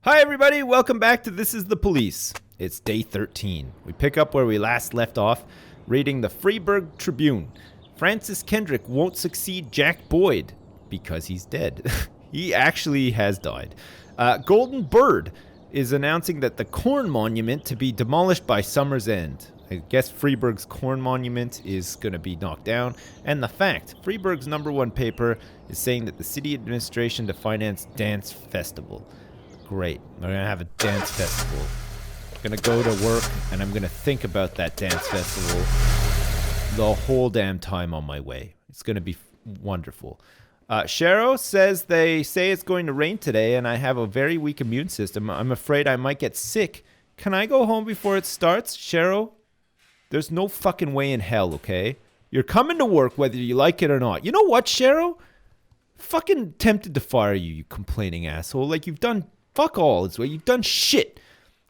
Hi everybody, welcome back to This is the Police. It's day 13. We pick up where we last left off, reading the Freeburg Tribune. Francis Kendrick won't succeed Jack Boyd because he's dead. He actually has died. Golden Bird is announcing that the corn monument to be demolished by summer's end. I guess Freeburg's corn monument is going to be knocked down. And the fact, Freeburg's #1 paper is saying that the city administration to finance dance festival. Great. We're going to have a dance festival. I'm going to go to work and I'm going to think about that dance festival the whole damn time on my way. It's going to be wonderful. Shero says they say it's going to rain today and I have a very weak immune system. I'm afraid I might get sick. Can I go home before it starts? Shero, there's no fucking way in hell, okay? You're coming to work whether you like it or not. You know what, Shero? Fucking tempted to fire you, you complaining asshole. Like you've done fuck all. It's where you've done shit.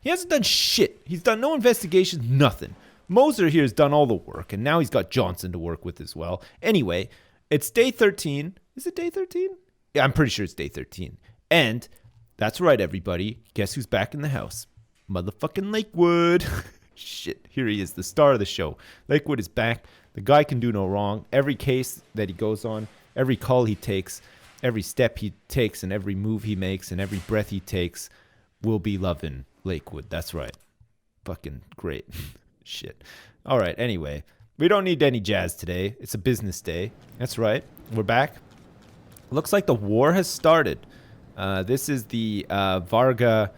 He hasn't done shit. He's done no investigations, nothing. Moser here has done all the work, and now he's got Johnson to work with as well. Anyway, it's day 13. Is it day 13? Yeah, I'm pretty sure it's day 13. And that's right, everybody. Guess who's back in the house? Motherfucking Lakewood. Shit, here he is, the star of the show. Lakewood is back. The guy can do no wrong. Every case that he goes on, every call he takes, every step he takes and every move he makes and every breath he takes will be loving Lakewood. That's right. Fucking great. Shit. All right, anyway. We don't need any jazz today. It's a business day. That's right. We're back. Looks like the war has started. This is the Varga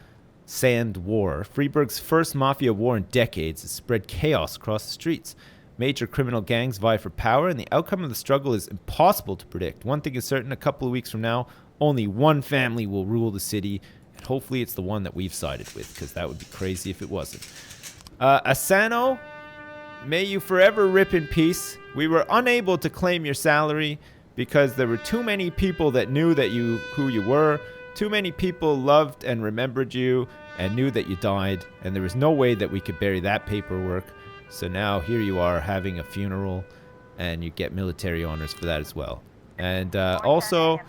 Sand War. Freeburg's first mafia war in decades has spread chaos across the streets. Major criminal gangs vie for power, and the outcome of the struggle is impossible to predict. One thing is certain, a couple of weeks from now, only one family will rule the city, and hopefully it's the one that we've sided with, because that would be crazy if it wasn't. Asano, may you forever rip in peace. We were unable to claim your salary because there were too many people that knew that who you were. Too many people loved and remembered you and knew that you died, and there was no way that we could bury that paperwork. So now here you are having a funeral, and you get military honors for that as well. And also,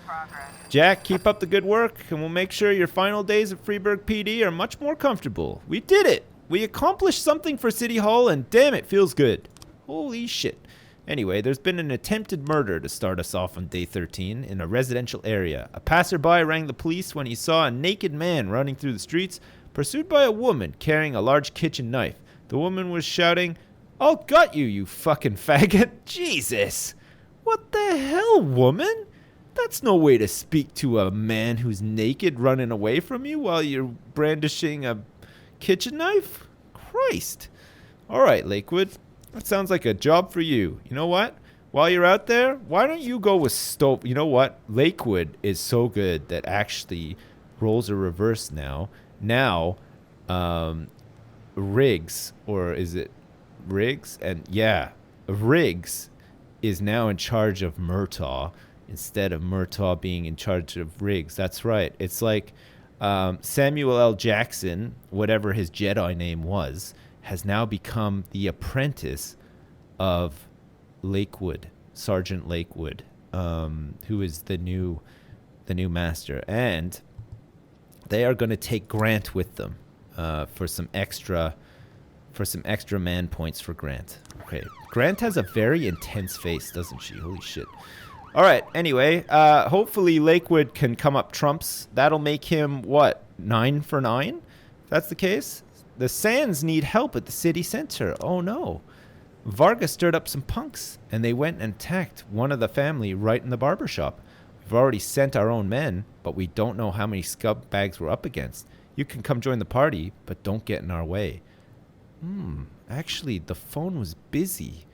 Jack, keep up the good work, and we'll make sure your final days at Freeburg PD are much more comfortable. We did it! We accomplished something for City Hall, and damn, it feels good. Holy shit. Anyway, there's been an attempted murder to start us off on day 13 in a residential area. A passerby rang the police when he saw a naked man running through the streets, pursued by a woman carrying a large kitchen knife. The woman was shouting, "I'll gut you, you fucking faggot." Jesus! What the hell, woman? That's no way to speak to a man who's naked running away from you while you're brandishing a kitchen knife? Christ. All right, Lakewood. That sounds like a job for you. You know what? While you're out there, why don't you go with Stope? You know what? Lakewood is so good that actually roles are reversed now. Now, Riggs, or is it Riggs? And yeah, Riggs is now in charge of Murtaugh instead of Murtaugh being in charge of Riggs. That's right. It's like Samuel L. Jackson, whatever his Jedi name was, has now become the apprentice of Lakewood, Sergeant Lakewood, who is the new master. And they are going to take Grant with them. For some extra man points for Grant. Okay. Grant has a very intense face, doesn't she? Holy shit. All right. Anyway, hopefully Lakewood can come up trumps. That'll make him, what, 9 for 9? If that's the case. The Sands need help at the city center. Oh, no. Varga stirred up some punks, and they went and attacked one of the family right in the barber shop. We've already sent our own men, but we don't know how many scumbags we're up against. You can come join the party, but don't get in our way. Actually, the phone was busy.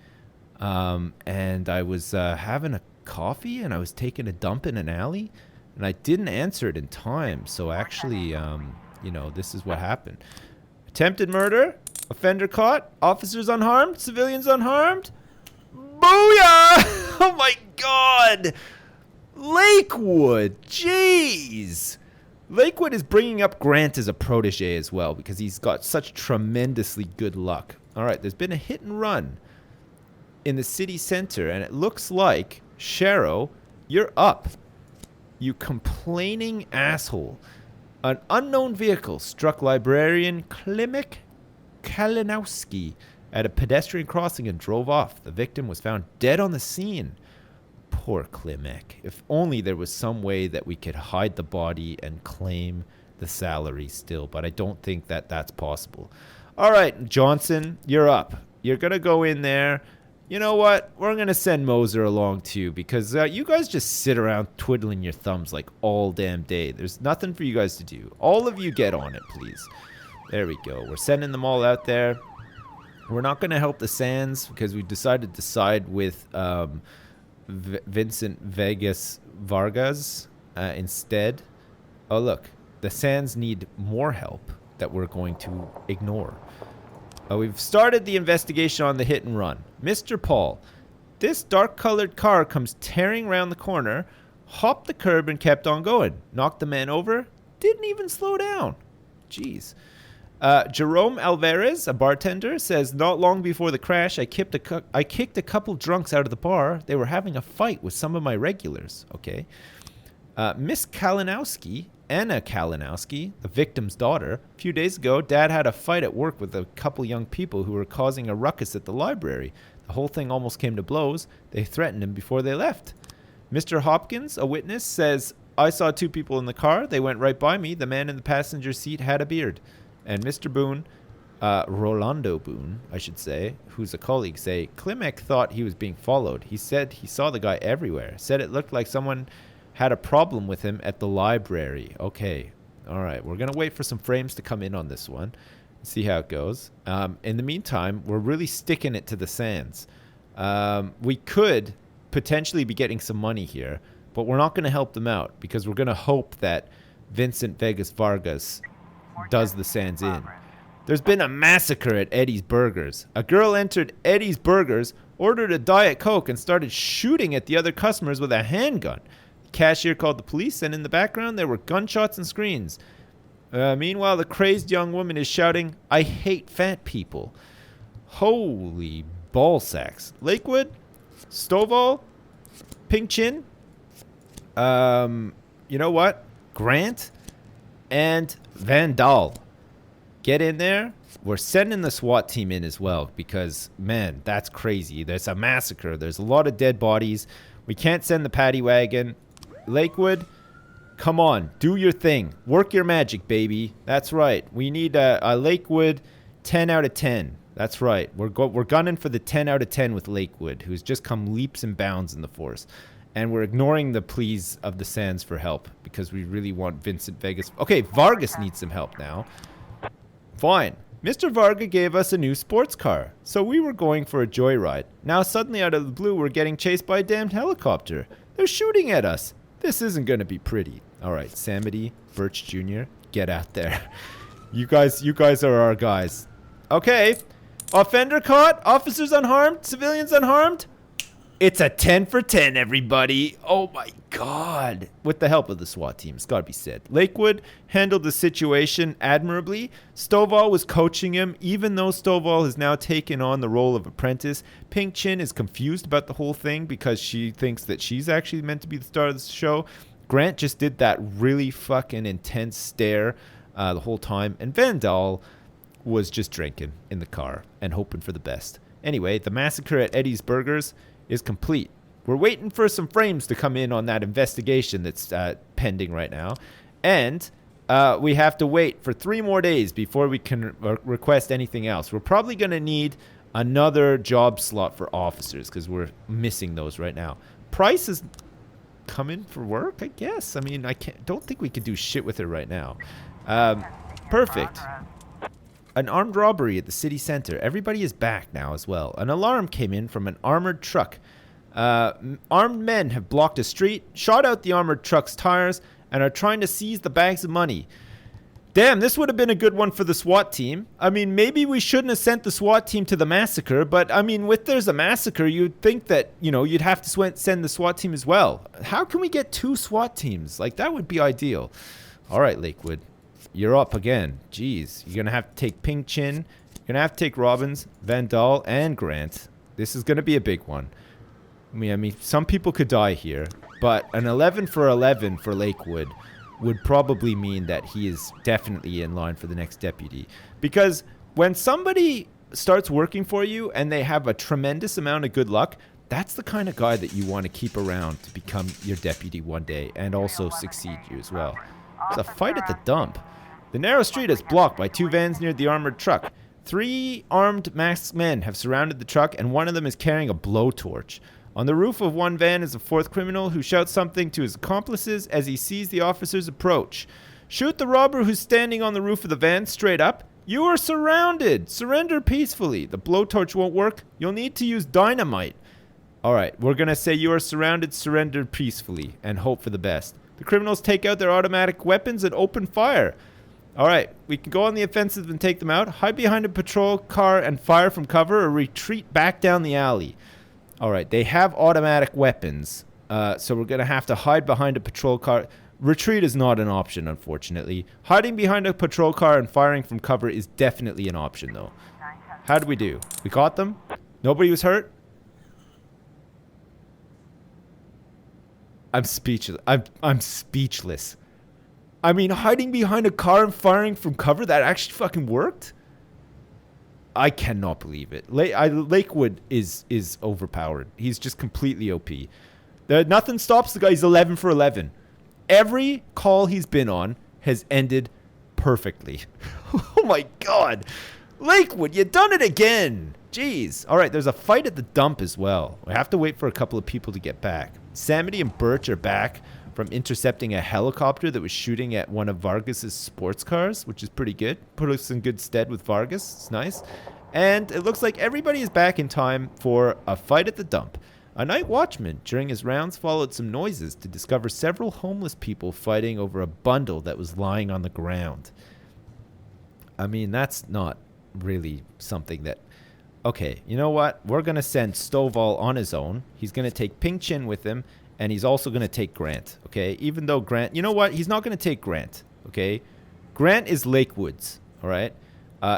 And I was having a coffee, and I was taking a dump in an alley, and I didn't answer it in time. So actually, this is what happened. Attempted murder, offender caught, officers unharmed, civilians unharmed. Booyah! Oh my God! Lakewood, jeez! Lakewood is bringing up Grant as a protege as well because he's got such tremendously good luck. All right, there's been a hit and run in the city center, and it looks like, Shero, you're up. You complaining asshole. An unknown vehicle struck librarian Klimek Kalinowski at a pedestrian crossing and drove off. The victim was found dead on the scene. Poor Klimek. If only there was some way that we could hide the body and claim the salary still, but I don't think that that's possible. All right, Johnson, you're up. You're going to go in there. You know what? We're going to send Moser along too, because you guys just sit around twiddling your thumbs like all damn day. There's nothing for you guys to do. All of you get on it, please. There we go. We're sending them all out there. We're not going to help the Sands because we decided to side with Vincent Vegas Vargas instead. Oh, look. The Sands need more help that we're going to ignore. We've started the investigation on the hit and run. Mr. Paul, this dark-colored car comes tearing around the corner, hopped the curb and kept on going. Knocked the man over, didn't even slow down. Jeez. Jerome Alvarez, a bartender, says, not long before the crash, I kicked a couple drunks out of the bar. They were having a fight with some of my regulars. Okay. Miss Kalinowski, Anna Kalinowski, the victim's daughter. A few days ago, Dad had a fight at work with a couple young people who were causing a ruckus at the library. The whole thing almost came to blows. They threatened him before they left. Mr. Hopkins, a witness, says, I saw two people in the car. They went right by me. The man in the passenger seat had a beard. And Mr. Boone, Rolando Boone, I should say, who's a colleague, say, Klimek thought he was being followed. He said he saw the guy everywhere. Said it looked like someone had a problem with him at the library. Okay. All right. We're going to wait for some frames to come in on this one. See how it goes. In the meantime, we're really sticking it to the Sands. We could potentially be getting some money here, but we're not going to help them out because we're going to hope that Vincent Vegas Vargas does the Sands in. There's been a massacre at Eddie's Burgers. A girl entered Eddie's Burgers, ordered a Diet Coke, and started shooting at the other customers with a handgun. Cashier called the police, and in the background there were gunshots and screams. Meanwhile, the crazed young woman is shouting, I hate fat people. Holy ball sacks. Lakewood, Stovall, Pink Chin, you know what? Grant and Van Dahl. Get in there. We're sending the SWAT team in as well because, man, that's crazy. There's a massacre. There's a lot of dead bodies. We can't send the paddy wagon. Lakewood, come on, do your thing. Work your magic, baby. That's right. We need a Lakewood 10 out of 10. That's right. We're gunning for the 10 out of 10 with Lakewood, who's just come leaps and bounds in the force. And we're ignoring the pleas of the Sands for help because we really want Vincent Vegas. Okay, Vargas needs some help now. Fine. Mr. Varga gave us a new sports car, so we were going for a joyride. Now suddenly out of the blue, we're getting chased by a damned helicopter. They're shooting at us. This isn't going to be pretty. All right, Samity, Birch Jr., get out there. You guys are our guys. Okay. Offender caught. Officers unharmed. Civilians unharmed. It's a 10 for 10, everybody. Oh, my God. With the help of the SWAT team, it's got to be said. Lakewood handled the situation admirably. Stovall was coaching him, even though Stovall has now taken on the role of apprentice. Pink Chin is confused about the whole thing because she thinks that she's actually meant to be the star of the show. Grant just did that really fucking intense stare the whole time. And Van Dahl was just drinking in the car and hoping for the best. Anyway, the massacre at Eddie's Burgers is complete. We're waiting for some frames to come in on that investigation that's pending right now. And we have to wait for 3 more days before we can request anything else. We're probably going to need another job slot for officers because we're missing those right now. Price is coming for work, I guess. I mean, don't think we can do shit with her right now. Perfect. An armed robbery at the city center. Everybody is back now as well. An alarm came in from an armored truck. Armed men have blocked a street, shot out the armored truck's tires, and are trying to seize the bags of money. Damn, this would have been a good one for the SWAT team. I mean, maybe we shouldn't have sent the SWAT team to the massacre, but I mean, if there's a massacre, you'd think that, you'd have to send the SWAT team as well. How can we get 2 SWAT teams? Like, that would be ideal. All right, Lakewood. You're up again. Jeez. You're going to have to take Pink Chin. You're going to have to take Robbins, Van Dahl, and Grant. This is going to be a big one. I mean, some people could die here. But an 11 for 11 for Lakewood would probably mean that he is definitely in line for the next deputy. Because when somebody starts working for you and they have a tremendous amount of good luck, that's the kind of guy that you want to keep around to become your deputy one day and also succeed you as well. There's a fight at the dump. The narrow street is blocked by 2 vans near the armored truck. 3 armed masked men have surrounded the truck, and one of them is carrying a blowtorch. On the roof of one van is a 4th criminal who shouts something to his accomplices as he sees the officers approach. Shoot the robber who's standing on the roof of the van straight up. You are surrounded. Surrender peacefully. The blowtorch won't work. You'll need to use dynamite. Alright, we're going to say you are surrounded, surrender peacefully, and hope for the best. The criminals take out their automatic weapons and open fire. Alright, we can go on the offensive and take them out. Hide behind a patrol car and fire from cover, or retreat back down the alley. Alright, they have automatic weapons, so we're going to have to hide behind a patrol car. Retreat is not an option, unfortunately. Hiding behind a patrol car and firing from cover is definitely an option, though. How did we do? We caught them? Nobody was hurt? I'm speechless. I'm speechless. I mean, hiding behind a car and firing from cover, that actually fucking worked? I cannot believe it. Lakewood is overpowered. He's just completely OP. Nothing stops the guy. He's 11 for 11. Every call he's been on has ended perfectly. Oh my god. Lakewood, you done it again. Jeez. Alright, there's a fight at the dump as well. We have to wait for a couple of people to get back. Samity and Birch are back from intercepting a helicopter that was shooting at one of Vargas's sports cars, which is pretty good. Put us in good stead with Vargas. It's nice. And it looks like everybody is back in time for a fight at the dump. A night watchman during his rounds followed some noises to discover several homeless people fighting over a bundle that was lying on the ground. I mean, that's not really something that... Okay, you know what? We're going to send Stovall on his own. He's going to take Ping Chin with him, and he's also going to take Grant, okay? Even though Grant... You know what? He's not going to take Grant, okay? Grant is Lakewood's, all right?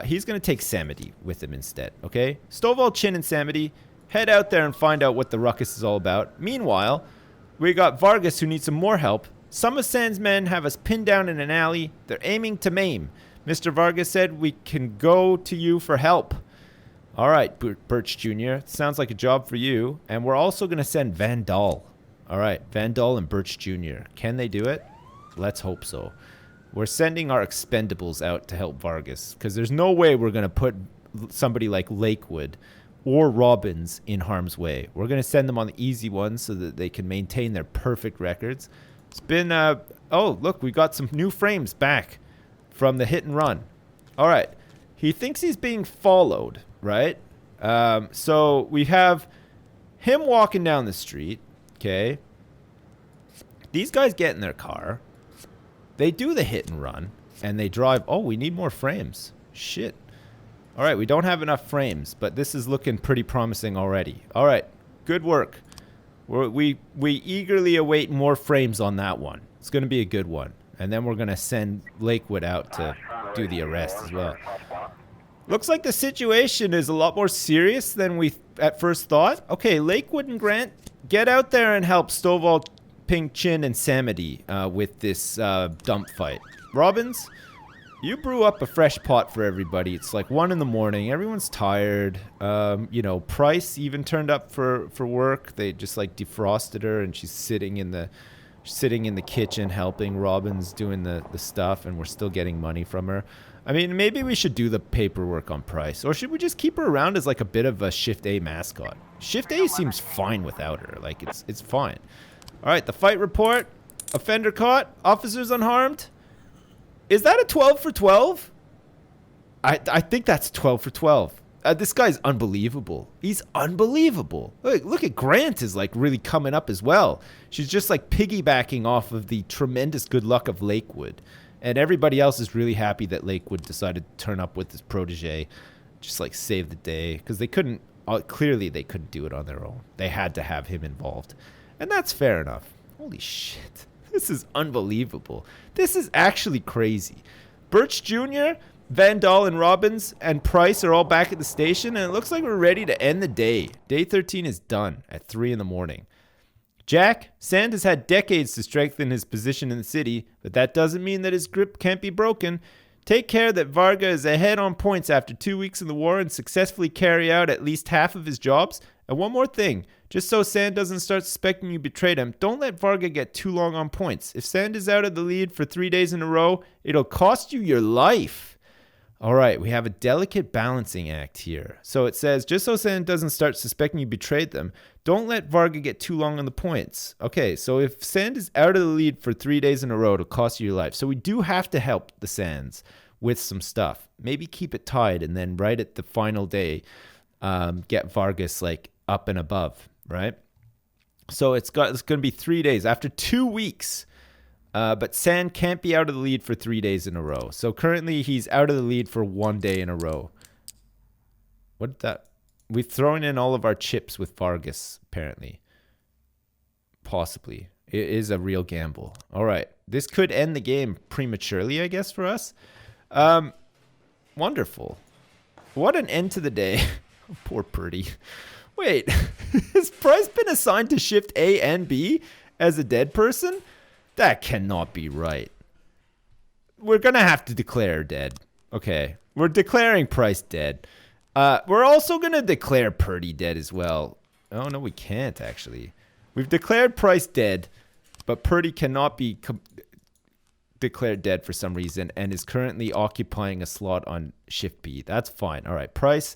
He's going to take Samity with him instead, okay? Stovall, Chin, and Samity, head out there and find out what the ruckus is all about. Meanwhile, we got Vargas who needs some more help. Some of San's men have us pinned down in an alley. They're aiming to maim. Mr. Vargas said we can go to you for help. All right, Birch Jr., sounds like a job for you. And we're also going to send Van Dahl. All right, Van Dahl and Birch Jr. Can they do it? Let's hope so. We're sending our expendables out to help Vargas, because there's no way we're going to put somebody like Lakewood or Robbins in harm's way. We're going to send them on the easy ones so that they can maintain their perfect records. It's been, oh, look, we got some new frames back from the hit and run. All right. He thinks he's being followed, right? So we have him walking down the street, okay? These guys get in their car. They do the hit and run, and they drive. Oh, we need more frames. Shit. All right, we don't have enough frames, but this is looking pretty promising already. All right, good work. We eagerly await more frames on that one. It's going to be a good one. And then we're going to send Lakewood out to do the arrest as well. Looks like the situation is a lot more serious than we at first thought. Okay, Lakewood and Grant, get out there and help Stovall, Ping Chin, and Samity with this dump fight. Robbins, you brew up a fresh pot for everybody. It's like 1 in the morning. Everyone's tired. You know, Price even turned up for work. They just like defrosted her, and she's sitting in the kitchen helping Robbins doing the stuff, and we're still getting money from her. I mean, maybe we should do the paperwork on Price, or should we just keep her around as like a bit of a Shift A mascot? Shift A seems fine without her. Like it's fine. All right, the fight report. Offender caught. Officers unharmed. Is that a 12 for 12? I think that's 12 for 12. This guy's unbelievable. He's unbelievable. Look at Grant is like really coming up as well. She's just like piggybacking off of the tremendous good luck of Lakewood. And everybody else is really happy that Lakewood decided to turn up with his protege. Just like save the day. Because they couldn't, clearly they couldn't do it on their own. They had to have him involved. And that's fair enough. Holy shit. This is unbelievable. This is actually crazy. Birch Jr., Van Dahl, and Robbins and Price are all back at the station, and it looks like we're ready to end the day. Day 13 is done at 3 in the morning. Jack, Sand has had decades to strengthen his position in the city, but that doesn't mean that his grip can't be broken. Take care that Varga is ahead on points after 2 weeks in the war and successfully carry out at least half of his jobs. And one more thing, just so Sand doesn't start suspecting you betrayed him, don't let Varga get too long on points. If Sand is out of the lead for 3 days in a row, it'll cost you your life. All right, we have a delicate balancing act here. So it says, just so Sand doesn't start suspecting you betrayed them, don't let Varga get too long on the points. Okay, so if Sand is out of the lead for 3 days in a row, it'll cost you your life. So we do have to help the Sands with some stuff. Maybe keep it tied and then right at the final day, get Vargas like up and above, right? So it's going to be 3 days. After 2 weeks, but Sand can't be out of the lead for 3 days in a row. So currently he's out of the lead for 1 day in a row. What did that? We've thrown in all of our chips with Vargas, apparently. Possibly. It is a real gamble. All right. This could end the game prematurely, I guess, for us. Wonderful. What an end to the day. Poor Purdy. Wait. Has Price been assigned to shift A and B as a dead person? That cannot be right. We're going to have to declare dead. Okay. We're declaring Price dead. We're also going to declare Purdy dead as well. Oh, no, we can't, actually. We've declared Price dead, but Purdy cannot be declared dead for some reason and is currently occupying a slot on Shift B. That's fine. All right, Price,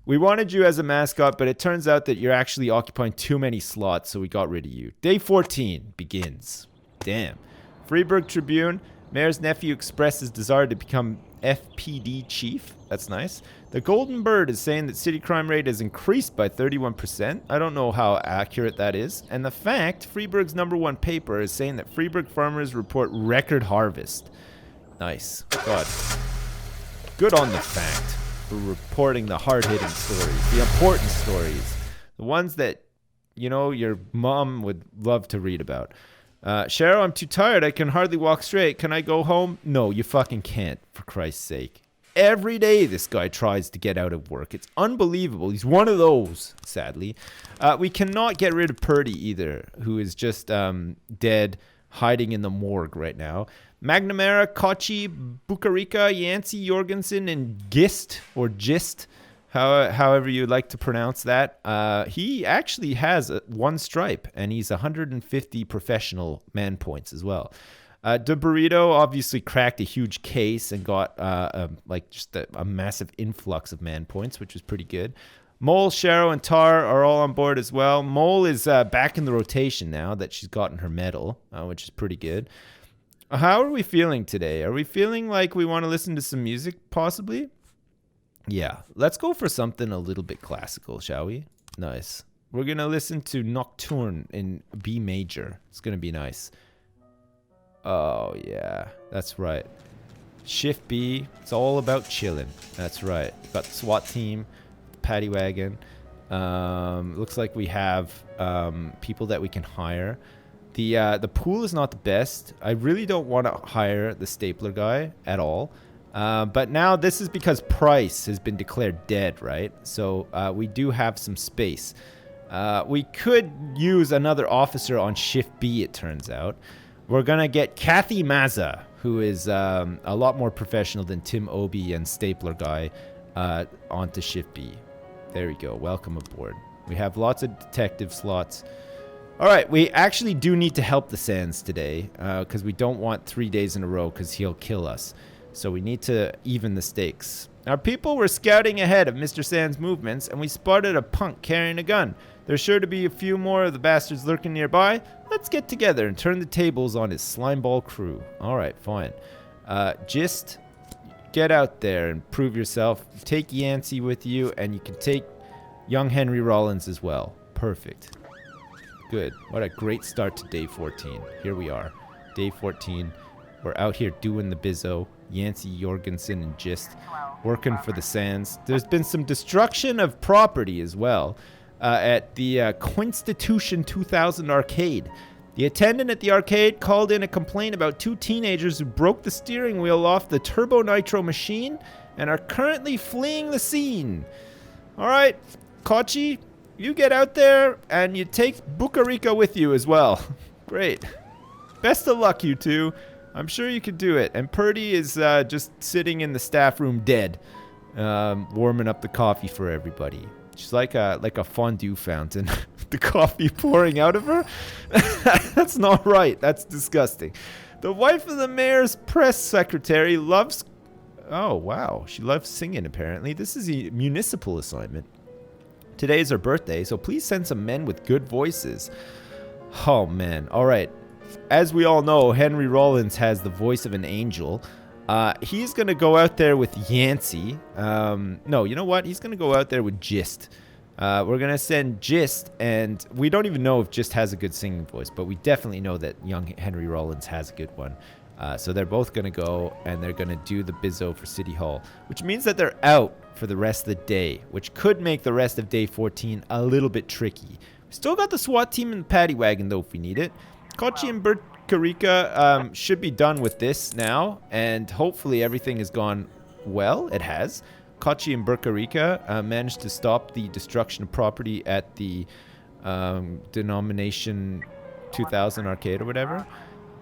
we wanted you as a mascot, but it turns out that you're actually occupying too many slots, so we got rid of you. Day 14 begins. Damn. Freeburg Tribune, Mayor's nephew expressed his desire to become FPD chief. That's nice. The Golden Bird is saying that city crime rate has increased by 31%. I don't know how accurate that is. And the fact, Freeburg's #1 paper is saying that Freeburg farmers report record harvest. Nice. God. Good on the fact for reporting the hard-hitting stories, the important stories, the ones that, you know, your mom would love to read about. Cheryl, I'm too tired. I can hardly walk straight. Can I go home? No, you fucking can't, for Christ's sake. Every day this guy tries to get out of work. It's unbelievable. He's one of those, sadly. We cannot get rid of Purdy either, who is just dead, hiding in the morgue right now. McNamara, Kochi, Bukarika, Yancey, Jorgensen, and Gist, or Gist, however you like to pronounce that. He actually has 1 stripe, and he's 150 professional man points as well. De Burrito obviously cracked a huge case and got just a massive influx of man points, which was pretty good. Mole, Sharo, and Tar are all on board as well. Mole is back in the rotation now that she's gotten her medal, which is pretty good. How are we feeling today? Are we feeling like we want to listen to some music, possibly? Yeah, let's go for something a little bit classical, shall we? Nice. We're going to listen to Nocturne in B major. It's going to be nice. Oh, yeah, that's right. Shift B, it's all about chilling. That's right. Got the SWAT team, paddy wagon. Looks like we have people that we can hire. The pool is not the best. I really don't want to hire the stapler guy at all. But now this is because Price has been declared dead, right? So we do have some space. We could use another officer on Shift B, it turns out. We're going to get Kathy Mazza, who is a lot more professional than Tim Obi and Stapler Guy, onto Shift B. There we go. Welcome aboard. We have lots of detective slots. All right, we actually do need to help the Sands today because we don't want 3 days in a row because he'll kill us. So we need to even the stakes. Our people were scouting ahead of Mr. Sand's movements, and we spotted a punk carrying a gun. There's sure to be a few more of the bastards lurking nearby. Let's get together and turn the tables on his slimeball crew. All right, fine. Just get out there and prove yourself. Take Yancey with you, and you can take young Henry Rollins as well. Perfect. Good. What a great start to day 14. Here we are. Day 14. We're out here doing the bizzo. Yancey, Jorgensen, and Gist working for the Sands. There's been some destruction of property as well at the Constitution 2000 arcade. The attendant at the arcade called in a complaint about 2 teenagers who broke the steering wheel off the Turbo Nitro machine and are currently fleeing the scene. All right, Kochi, you get out there and you take Bucarica with you as well. Great. Best of luck, you two. I'm sure you can do it. And Purdy is just sitting in the staff room dead, warming up the coffee for everybody. She's like a fondue fountain. The coffee pouring out of her? That's not right. That's disgusting. The wife of the mayor's press secretary loves... Oh, wow. She loves singing, apparently. This is a municipal assignment. Today is her birthday, so please send some men with good voices. Oh, man. All right. As we all know, Henry Rollins has the voice of an angel. He's going to go out there with Yancey. No, you know what? He's going to go out there with Gist. We're going to send Gist, and we don't even know if Gist has a good singing voice, but we definitely know that young Henry Rollins has a good one. So they're both going to go, and they're going to do the bizzo for City Hall, which means that they're out for the rest of the day, which could make the rest of day 14 a little bit tricky. We still got the SWAT team in the paddy wagon, though, if we need it. Kochi and Bucarica should be done with this now, and hopefully everything has gone well. It has. Kochi and Bucarica managed to stop the destruction of property at the denomination 2000 arcade or whatever.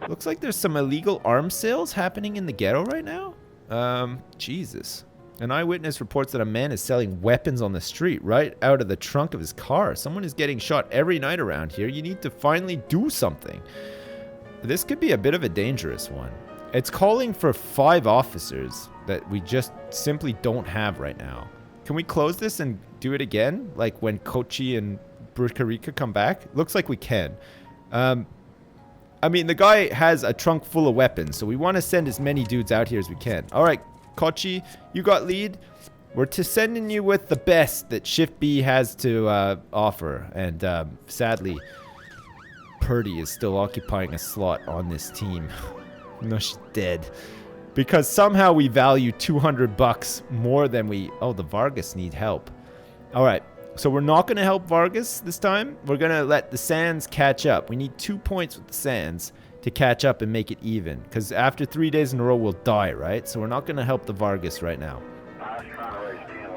Looks like there's some illegal arms sales happening in the ghetto right now. Jesus. An eyewitness reports that a man is selling weapons on the street right out of the trunk of his car. Someone is getting shot every night around here. You need to finally do something. This could be a bit of a dangerous one. It's calling for 5 officers that we just simply don't have right now. Can we close this and do it again? Like when Kochi and Bucarica come back? Looks like we can. I mean, the guy has a trunk full of weapons, so we want to send as many dudes out here as we can. All right, Kochi, you got lead. We're sending you with the best that Shift B has to offer. And sadly, Purdy is still occupying a slot on this team. No, she's dead. Because somehow we value $200 more than we... Oh, the Vargas need help. All right. So we're not going to help Vargas this time. We're going to let the Sands catch up. We need 2 points with the Sands to catch up and make it even. Because after 3 days in a row, we'll die, right? So we're not going to help the Vargas right now.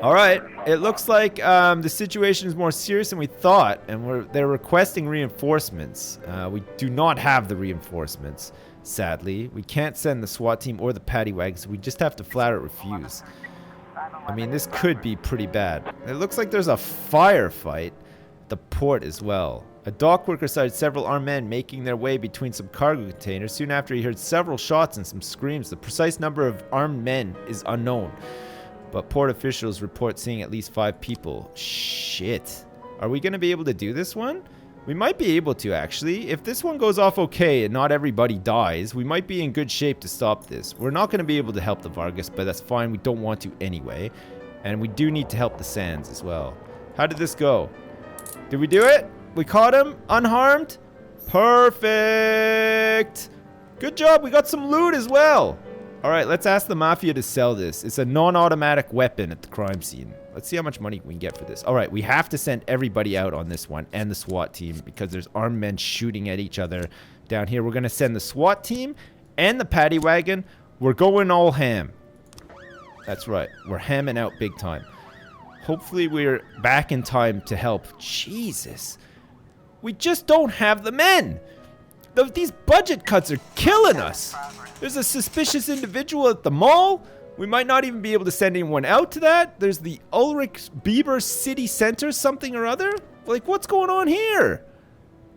All right. It looks like the situation is more serious than we thought. And they're requesting reinforcements. We do not have the reinforcements, sadly. We can't send the SWAT team or the paddy wagon, so we just have to flat out refuse. I mean, this could be pretty bad. It looks like there's a firefight at the port as well. A dock worker sighted several armed men making their way between some cargo containers. Soon after, he heard several shots and some screams. The precise number of armed men is unknown, but port officials report seeing at least 5 people. Shit. Are we going to be able to do this one? We might be able to, actually. If this one goes off okay and not everybody dies, we might be in good shape to stop this. We're not going to be able to help the Vargas, but that's fine. We don't want to anyway. And we do need to help the Sands as well. How did this go? Did we do it? We caught him unharmed? Perfect! Good job. We got some loot as well. All right, let's ask the Mafia to sell this. It's a non-automatic weapon at the crime scene. Let's see how much money we can get for this. All right, we have to send everybody out on this one and the SWAT team because there's armed men shooting at each other down here. We're going to send the SWAT team and the paddy wagon. We're going all ham. That's right. We're hamming out big time. Hopefully we're back in time to help. Jesus. We just don't have the men. These budget cuts are killing us. There's a suspicious individual at the mall. We might not even be able to send anyone out to that. There's the Ulrich Bieber City Center something or other. Like, what's going on here?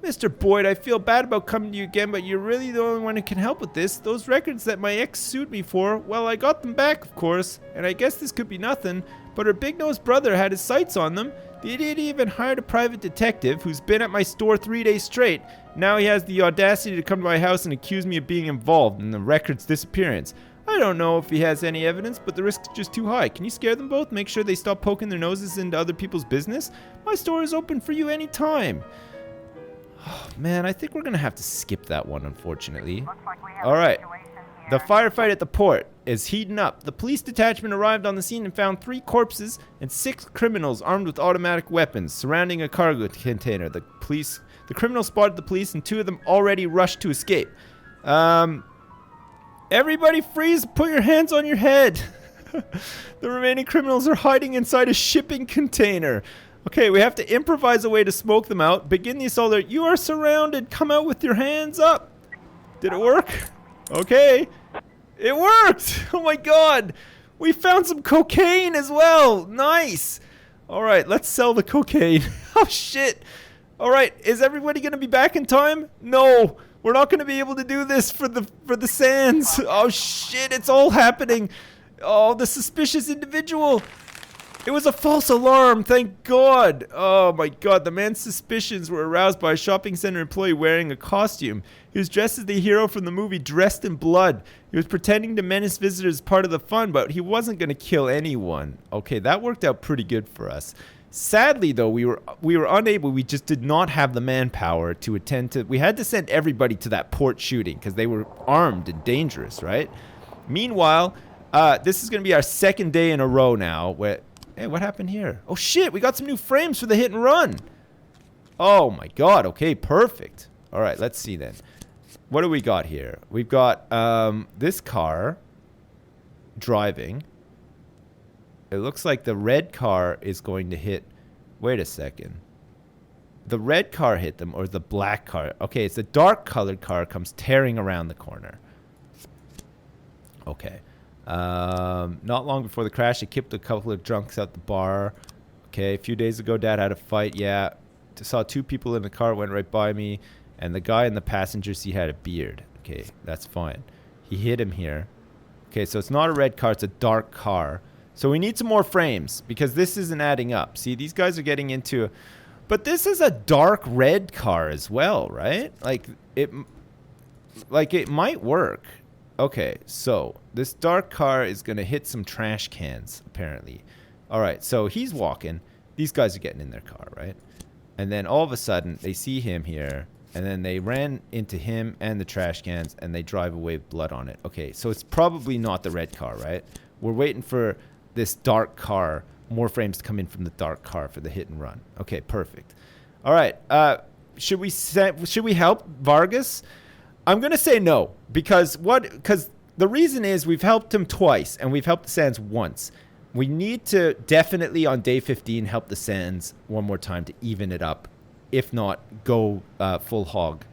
Mr. Boyd, I feel bad about coming to you again, but you're really the only one who can help with this. Those records that my ex sued me for, well, I got them back, of course. And I guess this could be nothing, but her big-nosed brother had his sights on them. The idiot even hired a private detective who's been at my store 3 days straight. Now he has the audacity to come to my house and accuse me of being involved in the record's disappearance. I don't know if he has any evidence, but the risk's just too high. Can you scare them both? Make sure they stop poking their noses into other people's business? My store is open for you anytime. Oh, man, I think we're going to have to skip that one, unfortunately. All right. The firefight at the port is heating up. The police detachment arrived on the scene and found 3 corpses and 6 criminals armed with automatic weapons surrounding a cargo container. The criminals spotted the police and 2 of them already rushed to escape. Everybody freeze, put your hands on your head. The remaining criminals are hiding inside a shipping container. Okay, we have to improvise a way to smoke them out. Begin the assault alert. You are surrounded. Come out with your hands up. Did it work? Okay. It worked. Oh my god. We found some cocaine as well. Nice. All right, let's sell the cocaine. Oh shit. All right, is everybody going to be back in time? No. We're not going to be able to do this for the sands. Oh shit, it's all happening. Oh, the suspicious individual. It was a false alarm, thank God. Oh my God, the man's suspicions were aroused by a shopping center employee wearing a costume. He was dressed as the hero from the movie Dressed in Blood. He was pretending to menace visitors as part of the fun, but he wasn't going to kill anyone. Okay, that worked out pretty good for us. Sadly, though, we were unable. We just did not have the manpower to attend to. We had to send everybody to that port shooting because they were armed and dangerous, right? Meanwhile, this is going to be our second day in a row now where... Hey, what happened here? Oh shit, we got some new frames for the hit and run. Oh my god, okay, perfect. All right, let's see then. What do we got here? We've got this car driving. It looks like the red car is going to hit... Wait a second. The red car hit them or the black car? Okay, it's the dark colored car comes tearing around the corner. Okay. Not long before the crash, they kicked a couple of drunks out the bar. Okay, a few days ago, Dad had a fight. Yeah, saw two people in the car, went right by me, and the guy in the passenger seat had a beard. Okay, that's fine. He hit him here. Okay, so it's not a red car, it's a dark car. So we need some more frames because this isn't adding up. See, these guys are getting into... But this is a dark red car as well, right? Like it might work. Okay, so this dark car is going to hit some trash cans, apparently. All right, so he's walking. These guys are getting in their car, right? And then all of a sudden, they see him here, and then they ran into him and the trash cans, and they drive away with blood on it. Okay, so it's probably not the red car, right? We're waiting for this dark car, more frames to come in from the dark car for the hit and run. Okay, perfect. All right, should we help Vargas? I'm going to say no, because the reason is we've helped him twice, and we've helped the Sands once. We need to definitely on day 15 help the Sands one more time to even it up. If not, go full hog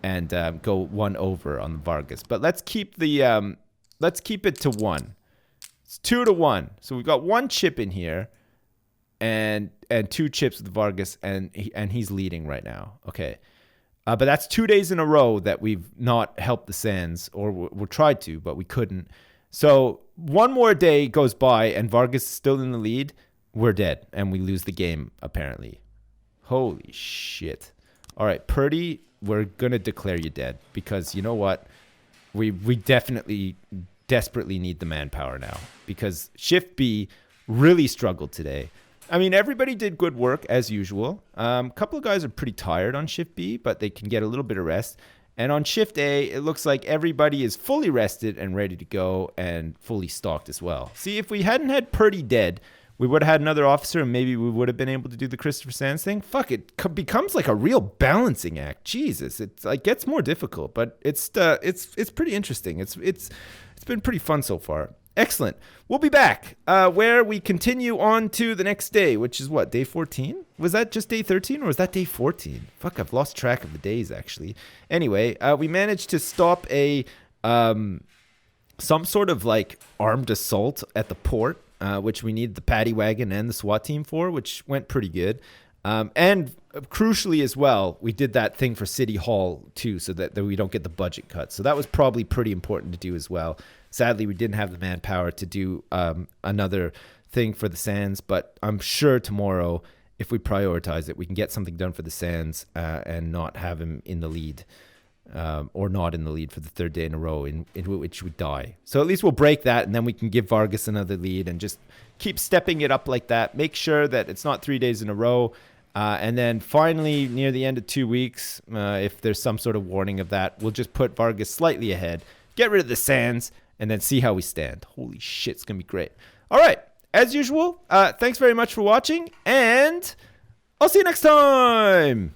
and go one over on the Vargas. But let's keep it to 1. It's 2-1. So we've got 1 chip in here, and 2 chips with Vargas, and he's leading right now. Okay. But that's 2 days in a row that we've not helped the Sands, or we tried to, but we couldn't. So 1 more day goes by, and Vargas is still in the lead. We're dead, and we lose the game, apparently. Holy shit. All right, Purdy, we're going to declare you dead, because you know what? We definitely, desperately need the manpower now, because Shift B really struggled today. I mean, everybody did good work, as usual. A couple of guys are pretty tired on Shift B, but they can get a little bit of rest. And on Shift A, it looks like everybody is fully rested and ready to go and fully stocked as well. See, if we hadn't had Purdy dead, we would have had another officer and maybe we would have been able to do the Christopher Sands thing. Fuck, it becomes like a real balancing act. Jesus, it like gets more difficult, but it's pretty interesting. It's been pretty fun so far. Excellent. We'll be back where we continue on to the next day, which is what, day 14? Was that just day 13 or was that day 14? Fuck, I've lost track of the days, actually. Anyway, we managed to stop a some sort of like armed assault at the port, which we need the paddy wagon and the SWAT team for, which went pretty good. And crucially as well, we did that thing for City Hall too, so that we don't get the budget cut. So that was probably pretty important to do as well. Sadly, we didn't have the manpower to do another thing for the Sands, but I'm sure tomorrow, if we prioritize it, we can get something done for the Sands and not have him in the lead, or not in the lead for the 3rd day in a row in which we die. So at least we'll break that, and then we can give Vargas another lead and just keep stepping it up like that. Make sure that it's not 3 days in a row. And then finally, near the end of 2 weeks, if there's some sort of warning of that, we'll just put Vargas slightly ahead, get rid of the Sands, and then see how we stand. Holy shit, it's going to be great. All right, as usual, thanks very much for watching, and I'll see you next time.